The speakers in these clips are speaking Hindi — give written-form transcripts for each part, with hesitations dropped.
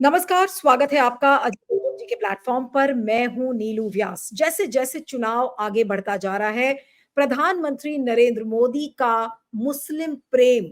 नमस्कार, स्वागत है आपका अजय उद्योग जी के प्लेटफॉर्म पर। मैं हूं नीलू व्यास। जैसे जैसे चुनाव आगे बढ़ता जा रहा है, प्रधानमंत्री नरेंद्र मोदी का मुस्लिम प्रेम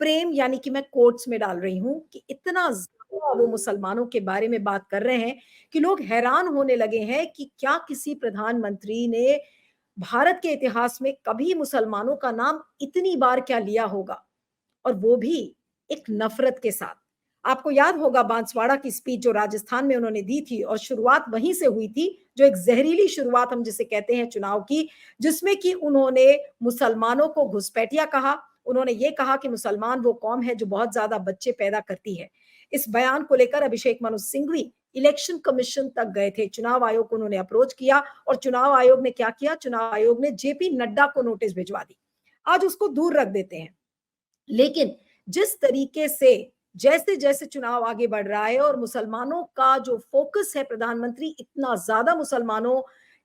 प्रेम यानी कि मैं कोट्स में डाल रही हूं कि इतना ज्यादा वो मुसलमानों के बारे में बात कर रहे हैं कि लोग हैरान होने लगे हैं कि क्या किसी प्रधानमंत्री ने भारत के इतिहास में कभी मुसलमानों का नाम इतनी बार क्या लिया होगा, और वो भी एक नफरत के साथ। आपको याद होगा बांसवाड़ा की स्पीच जो राजस्थान में उन्होंने दी थी, और शुरुआत वहीं से हुई थी, जो एक जहरीली शुरुआत हम जिसे कहते हैं चुनाव की, जिसमें कि उन्होंने मुसलमानों को घुसपैठिया कहा। उन्होंने ये कहा कि मुसलमान वो कौम है जो बहुत ज्यादा बच्चे पैदा करती है। इस बयान को लेकर अभिषेक मनु सिंघवी इलेक्शन कमीशन तक गए थे, चुनाव आयोग को उन्होंने अप्रोच किया, और चुनाव आयोग ने क्या किया? चुनाव आयोग ने जेपी नड्डा को नोटिस भिजवा दी। आज उसको दूर रख देते हैं। लेकिन जिस तरीके से जैसे जैसे चुनाव आगे बढ़ रहा है और मुसलमानों का जो फोकस है, प्रधानमंत्री इतना ज्यादा मुसलमानों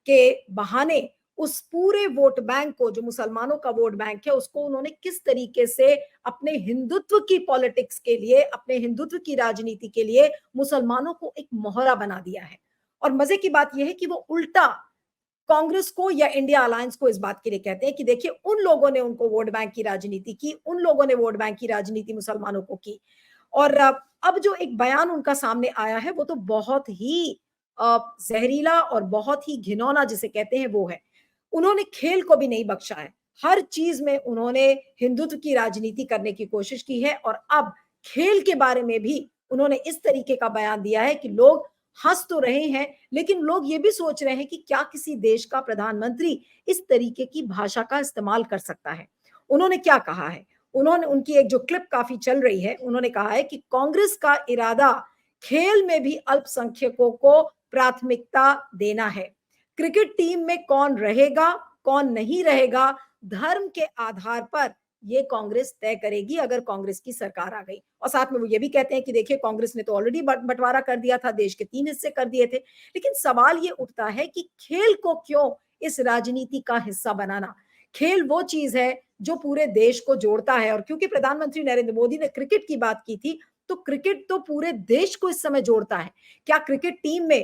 के बहाने उस पूरे वोट बैंक को, जो मुसलमानों का वोट बैंक है, उसको उन्होंने किस तरीके से अपने हिंदुत्व की पॉलिटिक्स के लिए, अपने हिंदुत्व की राजनीति के लिए मुसलमानों को एक मोहरा बना दिया है। और मजे की बात यह है कि वो उल्टा कांग्रेस को या इंडिया अलायंस को इस बात के लिए कहते हैं कि देखिए, उन लोगों ने उनको वोट बैंक की राजनीति की, उन लोगों ने वोट बैंक की राजनीति मुसलमानों को की। और अब जो एक बयान उनका सामने आया है, वो तो बहुत ही जहरीला और बहुत ही घिनौना जिसे कहते हैं वो है। उन्होंने खेल को भी नहीं बख्शा है। हर चीज में उन्होंने हिंदुत्व की राजनीति करने की कोशिश की है, और अब खेल के बारे में भी उन्होंने इस तरीके का बयान दिया है कि लोग हंस तो रहे हैं, लेकिन लोग ये भी सोच रहे हैं कि क्या किसी देश का प्रधानमंत्री इस तरीके की भाषा का इस्तेमाल कर सकता है। उन्होंने क्या कहा है? उन्होंने, उनकी एक जो क्लिप काफी चल रही है, उन्होंने कहा है कि कांग्रेस का इरादा खेल में भी अल्पसंख्यकों को प्राथमिकता देना है। क्रिकेट टीम में कौन रहेगा, कौन नहीं रहेगा, धर्म के आधार पर ये कांग्रेस तय करेगी अगर कांग्रेस की सरकार आ गई। और साथ में वो ये भी कहते हैं कि देखिए, कांग्रेस ने तो ऑलरेडी बंटवारा कर दिया था, देश के 3 हिस्से कर दिए थे। लेकिन सवाल ये उठता है कि खेल को क्यों इस राजनीति का हिस्सा बनाना? खेल वो चीज है जो पूरे देश को जोड़ता है, और क्योंकि प्रधानमंत्री नरेंद्र मोदी ने क्रिकेट की बात की थी, तो क्रिकेट तो पूरे देश को इस समय जोड़ता है। क्या क्रिकेट टीम में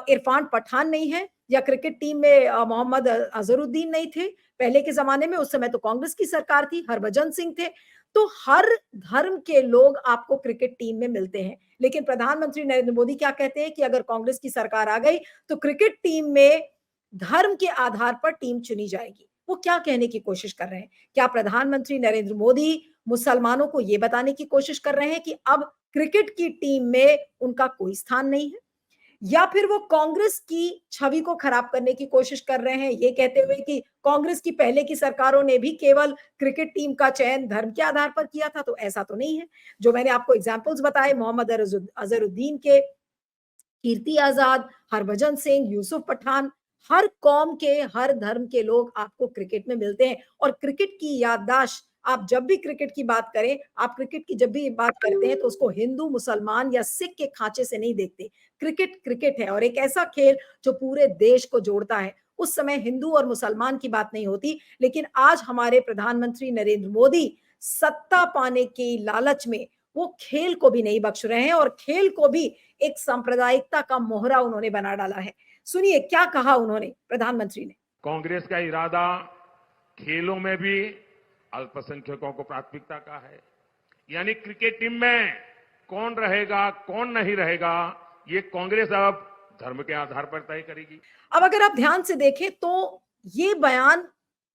इरफान पठान नहीं है, या क्रिकेट टीम में मोहम्मद अजहरुद्दीन नहीं थे पहले के जमाने में? उस समय तो कांग्रेस की सरकार थी, हरभजन सिंह थे। तो हर धर्म के लोग आपको क्रिकेट टीम में मिलते हैं। लेकिन प्रधानमंत्री नरेंद्र मोदी क्या कहते हैं कि अगर कांग्रेस की सरकार आ गई तो क्रिकेट टीम में धर्म के आधार पर टीम चुनी जाएगी। वो क्या कहने की कोशिश कर रहे हैं? क्या प्रधानमंत्री नरेंद्र मोदी मुसलमानों को यह बताने की कोशिश कर रहे हैं कि अब क्रिकेट की टीम में उनका कोई स्थान नहीं है? या फिर वो कांग्रेस की छवि को खराब करने की कोशिश कर रहे हैं, ये कहते हुए कि कांग्रेस की पहले की सरकारों ने भी केवल क्रिकेट टीम का चयन धर्म के आधार पर किया था? तो ऐसा तो नहीं है। जो मैंने आपको एग्जांपल्स बताए, मोहम्मद अजहरुद्दीन के, कीर्ति आजाद, हरभजन सिंह, यूसुफ पठान, हर कौम के, हर धर्म के लोग आपको क्रिकेट में मिलते हैं। और क्रिकेट की याददाश्त, आप जब भी क्रिकेट की बात करें, आप क्रिकेट की जब भी बात करते हैं तो उसको हिंदू, मुसलमान या सिख के खांचे से नहीं देखते। क्रिकेट क्रिकेट है, और एक ऐसा खेल जो पूरे देश को जोड़ता है। उस समय हिंदू और मुसलमान की बात नहीं होती, लेकिन आज हमारे प्रधानमंत्री नरेंद्र मोदी सत्ता पाने की लालच में वो खेल को भी नहीं बख्श रहे हैं, और खेल को भी एक सांप्रदायिकता का मोहरा उन्होंने बना डाला है। सुनिए क्या कहा उन्होंने, प्रधानमंत्री ने। कांग्रेस का इरादा खेलों में भी अल्पसंख्यकों को प्राथमिकता का है। यानी क्रिकेट टीम में कौन रहेगा, कौन नहीं रहेगा, ये कांग्रेस अब धर्म के आधार पर तय करेगी। अब अगर आप ध्यान से देखें तो ये बयान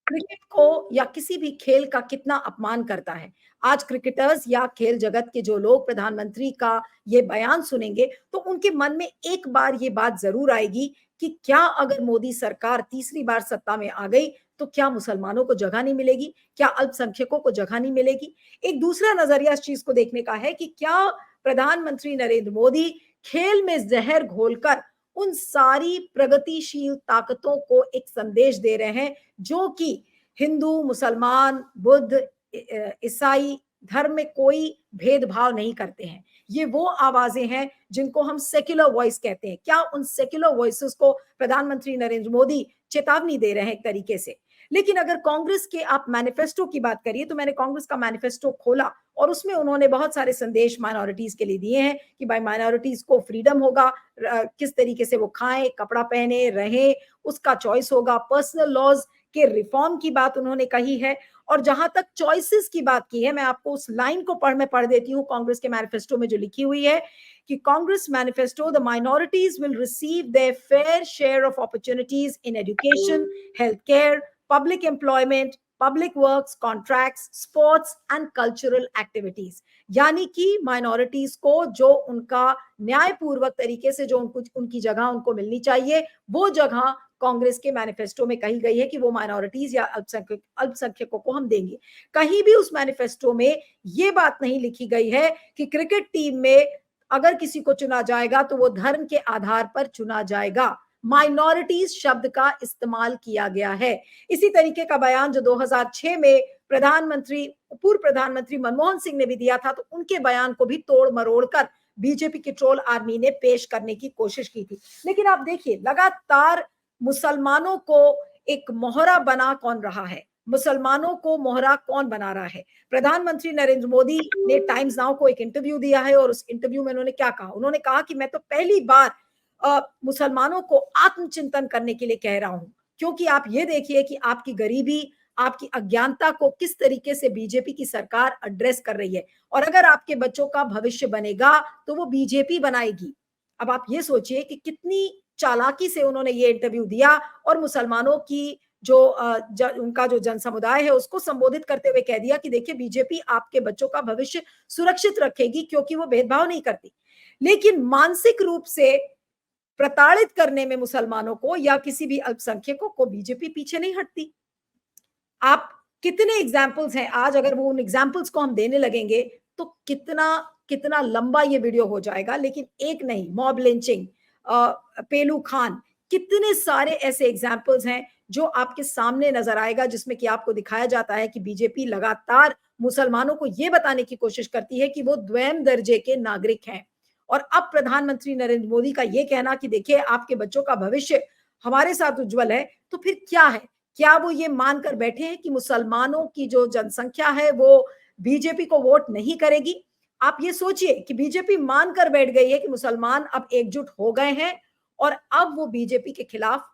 क्रिकेट को या किसी भी खेल का कितना अपमान करता है। आज क्रिकेटर्स या खेल जगत के जो लोग प्रधानमंत्री का ये बयान सुनेंगे तो उनके मन में एक बार ये बात जरूर आएगी कि क्या अगर मोदी सरकार तीसरी बार सत्ता में आ गई तो क्या मुसलमानों को जगह नहीं मिलेगी, क्या अल्पसंख्यकों को जगह नहीं मिलेगी? एक दूसरा नजरिया इस चीज को देखने का है कि क्या प्रधानमंत्री नरेंद्र मोदी खेल में जहर घोलकर उन सारी प्रगतिशील ताकतों को एक संदेश दे रहे हैं जो कि हिंदू, मुसलमान, बुद्ध, ईसाई धर्म में कोई भेदभाव नहीं करते हैं। ये वो आवाजें हैं जिनको हम सेक्युलर वॉइस कहते हैं। क्या उन सेक्युलर वॉइसेस को प्रधानमंत्री नरेंद्र मोदी चेतावनी दे रहे हैं एक तरीके से? लेकिन अगर कांग्रेस के आप मैनिफेस्टो की बात करिए तो मैंने कांग्रेस का मैनिफेस्टो खोला और उसमें उन्होंने बहुत सारे संदेश माइनॉरिटीज के लिए दिए हैं कि भाई माइनॉरिटीज को फ्रीडम होगा, किस तरीके से वो खाएं, कपड़ा पहने, रहें, उसका चॉइस होगा। पर्सनल लॉज के रिफॉर्म की बात उन्होंने कही है। और जहां तक चॉइसेस की बात की है, मैं आपको उस लाइन को पढ़ देती हूं कांग्रेस के मैनिफेस्टो में जो लिखी हुई है कि Congress manifesto, the minorities will receive there fair share of opportunities in education, health care, public employment, public works, contracts, sports and cultural activities। यानी कि माइनॉरिटीज को जो उनका न्यायपूर्वक तरीके से जो उनकी जगह उनको मिलनी चाहिए, वो जगह कांग्रेस के मैनिफेस्टो में कही गई है कि वो माइनॉरिटीज या अल्पसंख्यकों को हम देंगे। कहीं भी उस मैनिफेस्टो में ये बात नहीं लिखी गई है कि क्रिकेट टीम में अगर किसी को चुना जाएगा तो वो धर्म के आधार पर चुना जाएगा। माइनॉरिटीज शब्द का इस्तेमाल किया गया है। इसी तरीके का बयान जो 2006 में पूर्व प्रधानमंत्री मनमोहन सिंह ने भी दिया था, तो उनके बयान को भी तोड़ मरोड़ कर बीजेपी की ट्रोल आर्मी ने पेश करने की कोशिश की थी। लेकिन आप देखिए, लगातार मुसलमानों को एक मोहरा बना कौन रहा है, मुसलमानों को मोहरा कौन बना रहा है। प्रधानमंत्री नरेंद्र मोदी ने टाइम्स नाउ को एक इंटरव्यू दिया है और उस इंटरव्यू में उन्होंने क्या कहा, उन्होंने कहा कि मैं तो पहली बार मुसलमानों को आत्मचिंतन करने के लिए कह रहा हूं, क्योंकि आप ये देखिए कि आपकी गरीबी, आपकी अज्ञानता को किस तरीके से बीजेपी की सरकार एड्रेस कर रही है। और अगर आपके बच्चों का भविष्य बनेगा तो वो बीजेपी बनाएगी। अब आप ये सोचिए कि कितनी चालाकी से उन्होंने ये इंटरव्यू दिया और मुसलमानों की जो उनका जो जन समुदाय है उसको संबोधित करते हुए कह दिया कि देखिए बीजेपी आपके बच्चों का भविष्य सुरक्षित रखेगी क्योंकि वो भेदभाव नहीं करती। लेकिन मानसिक रूप से प्रताड़ित करने में मुसलमानों को या किसी भी अल्पसंख्यकों को बीजेपी पीछे नहीं हटती। आप कितने एग्जाम्पल्स हैं, आज अगर वो उन एग्जाम्पल्स को हम देने लगेंगे तो कितना कितना लंबा ये वीडियो हो जाएगा। लेकिन एक नहीं, मॉब लिंचिंग, पेलू खान, कितने सारे ऐसे एग्जाम्पल्स हैं जो आपके सामने नजर आएगा, जिसमें कि आपको दिखाया जाता है कि बीजेपी लगातार मुसलमानों को ये बताने की कोशिश करती है कि वो द्वैम दर्जे के नागरिक हैं। और अब प्रधानमंत्री नरेंद्र मोदी का ये कहना कि देखिए आपके बच्चों का भविष्य हमारे साथ उज्जवल है, तो फिर क्या है, क्या वो ये मानकर बैठे हैं कि मुसलमानों की जो जनसंख्या है वो बीजेपी को वोट नहीं करेगी। आप ये सोचिए कि बीजेपी मानकर बैठ गई है कि मुसलमान अब एकजुट हो गए हैं और अब वो बीजेपी के खिलाफ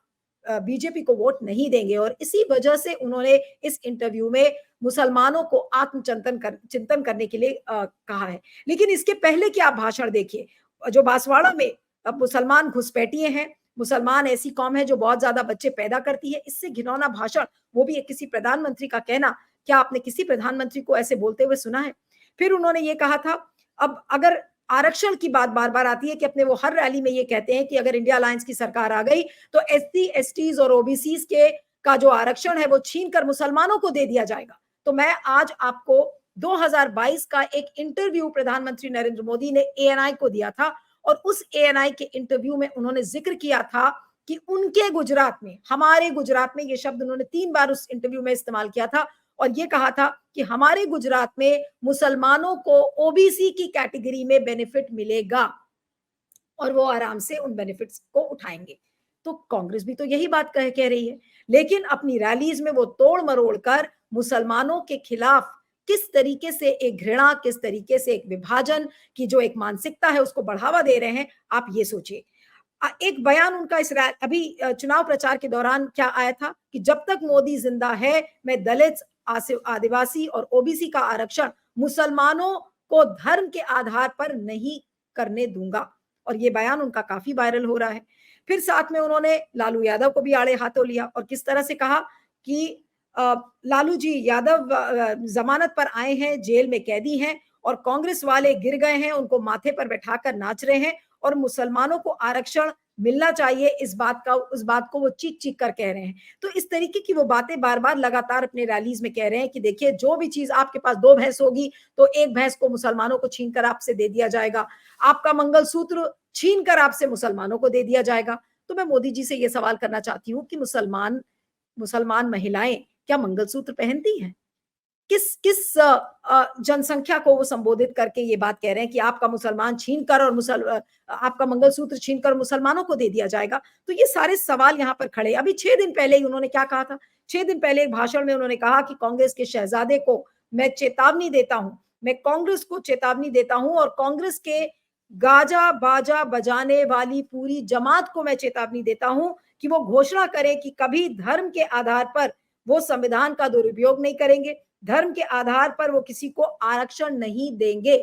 बीजेपी को वोट नहीं देंगे। और इसी वजह से उन्होंने इस इंटरव्यू में मुसलमानों को चिंतन करने के लिए कहा है। लेकिन इसके पहले की आप भाषण देखिए, जो बांसवाड़ा में अब मुसलमान घुसपैठिए हैं, मुसलमान ऐसी कौम है जो बहुत ज्यादा बच्चे पैदा करती है, इससे घिनौना भाषण, वो भी एक किसी प्रधानमंत्री का कहना, क्या आपने किसी प्रधानमंत्री को ऐसे बोलते हुए सुना है। फिर उन्होंने ये कहा था, अब अगर आरक्षण की बात बार बार आती है कि अपने वो हर रैली में ये कहते हैं कि अगर इंडिया अलायंस की सरकार आ गई तो एससी एसटीज और ओबीसी के का जो आरक्षण है वो छीन कर मुसलमानों को दे दिया जाएगा। तो मैं आज आपको 2022 का एक इंटरव्यू प्रधानमंत्री नरेंद्र मोदी ने एएनआई को दिया था और उस एएनआई के इंटरव्यू में उन्होंने जिक्र किया था कि उनके गुजरात में, हमारे गुजरात में, ये शब्द उन्होंने 3 बार उस इंटरव्यू में इस्तेमाल किया था और ये कहा था कि हमारे गुजरात में मुसलमानों को ओबीसी की कैटेगरी में बेनिफिट मिलेगा और वो आराम से उन बेनिफिट्स को उठाएंगे। तो कांग्रेस भी तो यही बात कह रही है, लेकिन अपनी रैलीज में वो तोड़ मरोड़ कर मुसलमानों के खिलाफ किस तरीके से एक घृणा, किस तरीके से एक विभाजन की जो एक मानसिकता है उसको बढ़ावा दे रहे हैं, आप ये सोचिए। एक बयान उनका अभी चुनाव प्रचार के दौरान क्या आया था कि जब तक मोदी जिंदा है मैं दलित, आदिवासी और ओबीसी का आरक्षण मुसलमानों को धर्म के आधार पर नहीं करने दूंगा। और ये बयान उनका काफी वायरल हो रहा है। फिर साथ में उन्होंने लालू यादव को भी आड़े हाथों लिया और किस तरह से कहा कि लालू जी यादव जमानत पर आए हैं, जेल में कैदी हैं और कांग्रेस वाले गिर गए हैं, उनको माथे पर बैठाकर नाच रहे हैं और मुसलमानों को आरक्षण मिलना चाहिए, उस बात को वो चीख चीख कर कह रहे हैं। तो इस तरीके की वो बातें बार बार लगातार अपने रैलीज में कह रहे हैं कि देखिए जो भी चीज आपके पास 2 भैंस होगी तो एक भैंस को मुसलमानों को छीन कर आपसे दे दिया जाएगा, आपका मंगलसूत्र छीन कर आपसे मुसलमानों को दे दिया जाएगा। तो मैं मोदी जी से ये सवाल करना चाहती हूँ कि मुसलमान महिलाएं क्या मंगलसूत्र पहनती हैं? किस किस जनसंख्या को वो संबोधित करके ये बात कह रहे हैं कि आपका मुसलमान छीनकर और आपका मंगलसूत्र छीनकर मुसलमानों को दे दिया जाएगा। तो ये सारे सवाल यहाँ पर खड़े। अभी 6 दिन पहले ही उन्होंने क्या कहा था? 6 दिन पहले एक भाषण में उन्होंने कहा कि कांग्रेस के शहजादे को मैं चेतावनी देता हूं, मैं कांग्रेस को चेतावनी देता हूं और कांग्रेस के गाजा बाजा बजाने वाली पूरी जमात को मैं चेतावनी देता हूं कि वो घोषणा करे कि कभी धर्म के आधार पर वो संविधान का दुरुपयोग नहीं करेंगे, धर्म के आधार पर वो किसी को आरक्षण नहीं देंगे।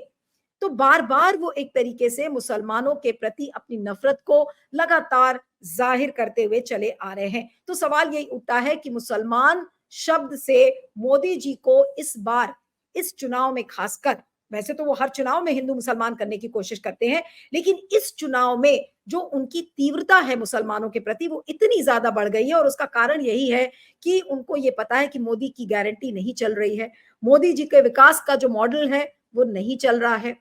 तो बार बार वो एक तरीके से मुसलमानों के प्रति अपनी नफरत को लगातार जाहिर करते हुए चले आ रहे हैं। तो सवाल यही उठता है कि मुसलमान शब्द से मोदी जी को इस बार इस चुनाव में खासकर, वैसे तो वो हर चुनाव में हिंदू मुसलमान करने की कोशिश करते हैं, लेकिन इस चुनाव में जो उनकी तीव्रता है मुसलमानों के प्रति वो इतनी ज्यादा बढ़ गई है और उसका कारण यही है कि उनको ये पता है कि मोदी की गारंटी नहीं चल रही है, मोदी जी के विकास का जो मॉडल है वो नहीं चल रहा है,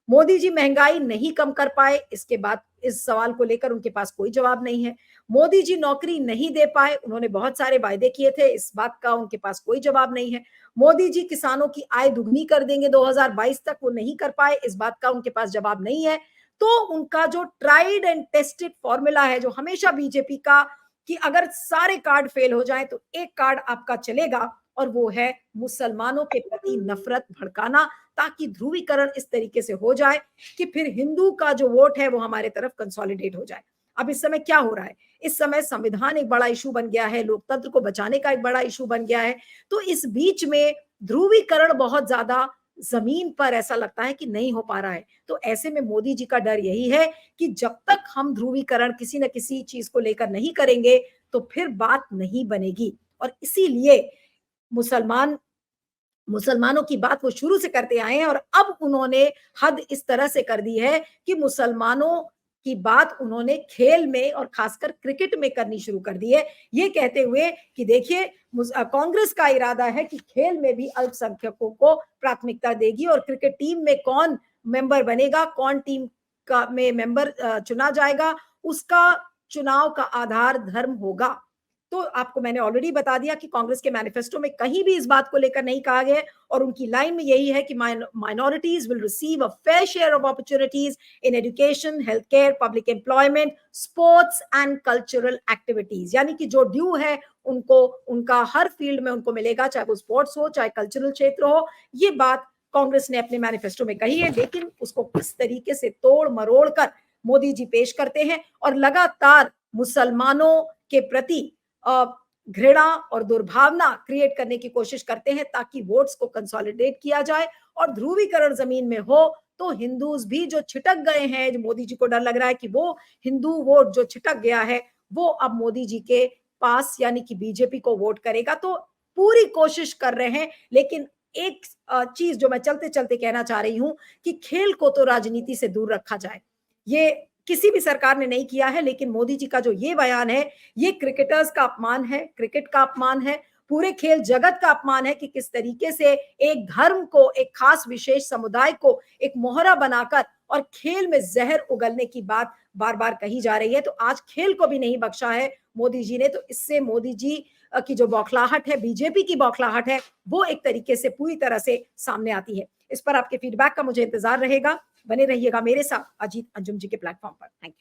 मोदी जी महंगाई नहीं कम कर पाए, इसके बाद इस सवाल को लेकर उनके पास कोई जवाब नहीं है, मोदी जी नौकरी नहीं दे पाए, उन्होंने बहुत सारे वायदे किए थे, इस बात का उनके पास कोई जवाब नहीं है, मोदी जी किसानों की आय दुगनी कर देंगे 2022 तक, वो नहीं कर पाए, इस बात का उनके पास जवाब नहीं है। तो उनका जो ट्राइड एंड टेस्टेड फॉर्मूला है, जो हमेशा बीजेपी का, कि अगर सारे कार्ड फेल हो जाएं तो एक कार्ड आपका चलेगा, और वो है मुसलमानों के प्रति नफरत भड़काना, ताकि ध्रुवीकरण इस तरीके से हो जाए कि फिर हिंदू का जो वोट है वो हमारे तरफ कंसोलिडेट हो जाए। अब इस समय क्या हो रहा है? इस समय संविधान एक बड़ा इशू बन गया है, लोकतंत्र को बचाने का एक बड़ा इशू बन गया है। तो इस बीच में ध्रुवीकरण बहुत ज्यादा जमीन पर ऐसा लगता है कि नहीं हो पा रहा है। तो ऐसे में मोदी जी का डर यही है कि जब तक हम ध्रुवीकरण किसी न किसी चीज को लेकर नहीं करेंगे तो फिर बात नहीं बनेगी। और इसीलिए मुसलमान मुसलमानों की बात वो शुरू से करते आए हैं और अब उन्होंने हद इस तरह से कर दी है कि मुसलमानों की बात उन्होंने खेल में और खासकर क्रिकेट में करनी शुरू कर दी है, ये कहते हुए कि देखिए कांग्रेस का इरादा है कि खेल में भी अल्पसंख्यकों को प्राथमिकता देगी और क्रिकेट टीम में कौन मेंबर बनेगा, कौन टीम का में मेंबर चुना जाएगा, उसका चुनाव का आधार धर्म होगा। तो आपको मैंने ऑलरेडी बता दिया कि कांग्रेस के मैनिफेस्टो में कहीं भी इस बात को लेकर नहीं कहा गया है और उनकी लाइन में यही है कि minorities will receive a fair share of opportunities in education, health care, public employment, sports and cultural activities. यानी कि जो ड्यू है उनको उनका हर फील्ड में उनको मिलेगा, चाहे वो स्पोर्ट्स हो, चाहे कल्चरल क्षेत्र हो। ये बात कांग्रेस ने अपने मैनिफेस्टो में कही है, लेकिन उसको किस तरीके से तोड़ मरोड़ कर मोदी जी पेश करते हैं और लगातार मुसलमानों के प्रति घृणा और दुर्भावना क्रिएट करने की कोशिश करते हैं ताकि वोट्स को कंसोलिडेट किया जाए और ध्रुवीकरण जमीन में हो तो हिंदूज भी जो छिटक गए हैं, जो मोदी जी को डर लग रहा है कि वो हिंदू वोट जो छिटक गया है वो अब मोदी जी के पास यानी कि बीजेपी को वोट करेगा। तो पूरी कोशिश कर रहे हैं, लेकिन एक चीज जो मैं चलते चलते कहना चाह रही हूं कि खेल को तो राजनीति से दूर रखा जाए, ये किसी भी सरकार ने नहीं किया है, लेकिन मोदी जी का जो ये बयान है ये क्रिकेटर्स का अपमान है, क्रिकेट का अपमान है, पूरे खेल जगत का अपमान है कि किस तरीके से एक धर्म को, एक खास विशेष समुदाय को एक मोहरा बनाकर और खेल में जहर उगलने की बात बार बार कही जा रही है। तो आज खेल को भी नहीं बख्शा है मोदी जी ने। तो इससे मोदी जी की जो बौखलाहट है, बीजेपी की बौखलाहट है, वो एक तरीके से पूरी तरह से सामने आती है। इस पर आपके फीडबैक का मुझे इंतजार रहेगा। बने रहिएगा मेरे साथ अजीत अंजुम जी के प्लेटफॉर्म पर। Thank you.